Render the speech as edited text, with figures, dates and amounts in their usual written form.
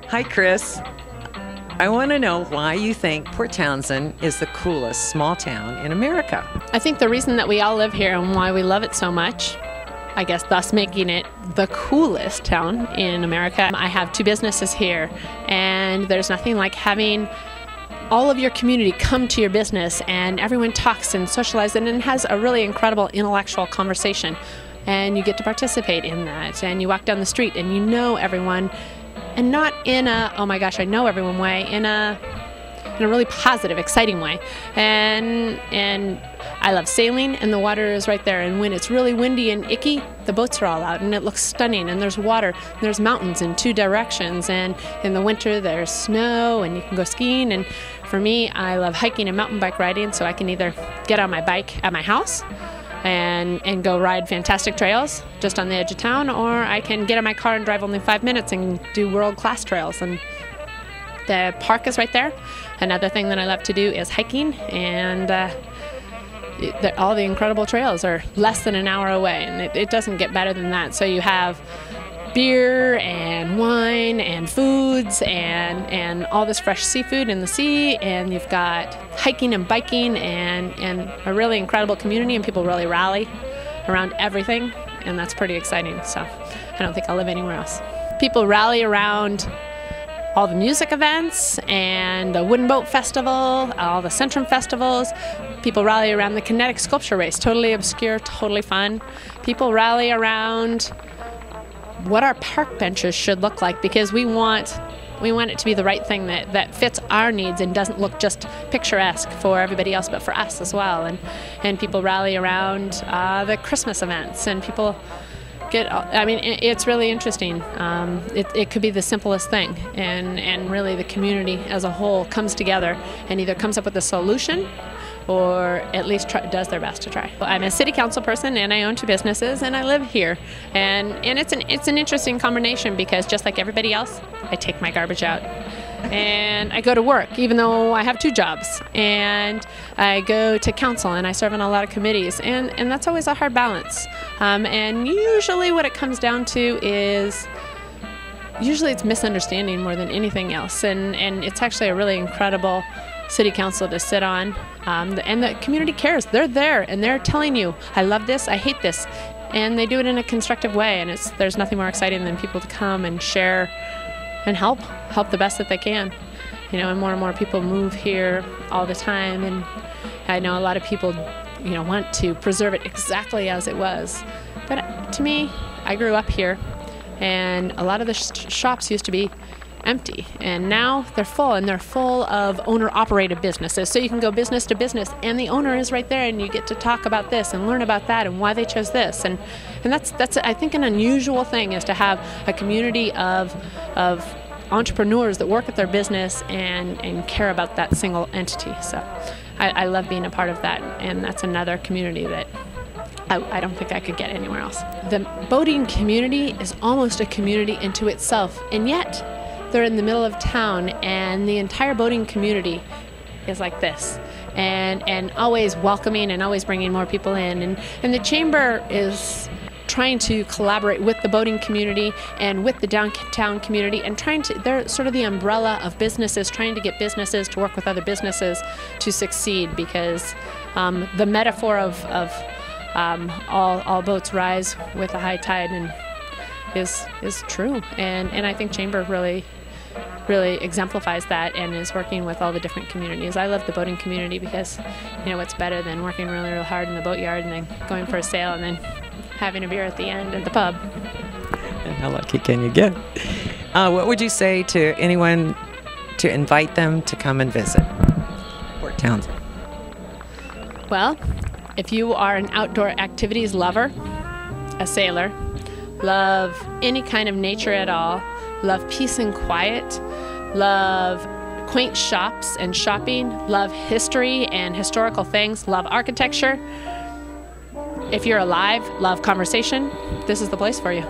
Hi, Kris. I want to know why you think Port Townsend is the coolest small town in America. I think the reason that we all live here and why we love it so much, I guess thus making it the coolest town in America. I have 2 businesses here, and there's nothing like having all of your community come to your business and everyone talks and socializes and has a really incredible intellectual conversation. And you get to participate in that, and you walk down the street and you know everyone, and not in a, oh my gosh, I know everyone way, in a really positive, exciting way. And I love sailing, and the water is right there. And when it's really windy and icky, the boats are all out, and it looks stunning. And there's water, and there's mountains in 2 directions. And in the winter, there's snow, and you can go skiing. And for me, I love hiking and mountain bike riding, so I can either get on my bike at my house and go ride fantastic trails just on the edge of town, or I can get in my car and drive only 5 minutes and do world-class trails. And the park is right there. Another thing that I love to do is hiking, and all the incredible trails are less than an hour away, and it doesn't get better than that. So you have beer and wine and foods and all this fresh seafood in the sea, and you've got hiking and biking and a really incredible community, and people really rally around everything, and that's pretty exciting. So I don't think I'll live anywhere else. People rally around all the music events and the Wooden Boat Festival, all the Centrum festivals. People rally around the kinetic sculpture race, totally obscure, totally fun. People rally around what our park benches should look like, because we want it to be the right thing that fits our needs and doesn't look just picturesque for everybody else, but for us as well. And people rally around the Christmas events, and people it's really interesting. It could be the simplest thing, and really the community as a whole comes together and either comes up with a solution or at least does their best to try. I'm a city council person, and I own 2 businesses, and I live here. And it's an interesting combination, because just like everybody else, I take my garbage out. And I go to work, even though I have 2 jobs. And I go to council, and I serve on a lot of committees. And that's always a hard balance. And usually what it comes down to is, usually it's misunderstanding more than anything else. And it's actually a really incredible city council to sit on. And the community cares. They're there, and they're telling you, I love this, I hate this. And they do it in a constructive way. And there's nothing more exciting than people to come and share and help the best that they can. And more people move here all the time, and I know a lot of people want to preserve it exactly as it was. But to me, I grew up here, and a lot of the shops used to be empty, and now they're full, and they're full of owner-operated businesses. So you can go business to business, and the owner is right there, and you get to talk about this and learn about that and why they chose this. And that's I think an unusual thing, is to have a community of entrepreneurs that work at their business and care about that single entity. So I love being a part of that, and that's another community that I don't think I could get anywhere else. The boating community is almost a community into itself, and yet they're in the middle of town, and the entire boating community is like this, and always welcoming and always bringing more people in. And the chamber is trying to collaborate with the boating community and with the downtown community, and they're sort of the umbrella of businesses, trying to get businesses to work with other businesses to succeed, because the metaphor of all boats rise with a high tide is true, and I think chamber really exemplifies that, and is working with all the different communities. I love the boating community, because what's better than working really, really hard in the boatyard and then going for a sail and then having a beer at the end at the pub. And how lucky can you get? What would you say to anyone to invite them to come and visit Port Townsend? Well, if you are an outdoor activities lover, a sailor, love any kind of nature at all, love peace and quiet, love quaint shops and shopping, love history and historical things, love architecture, if you're alive, love conversation, this is the place for you.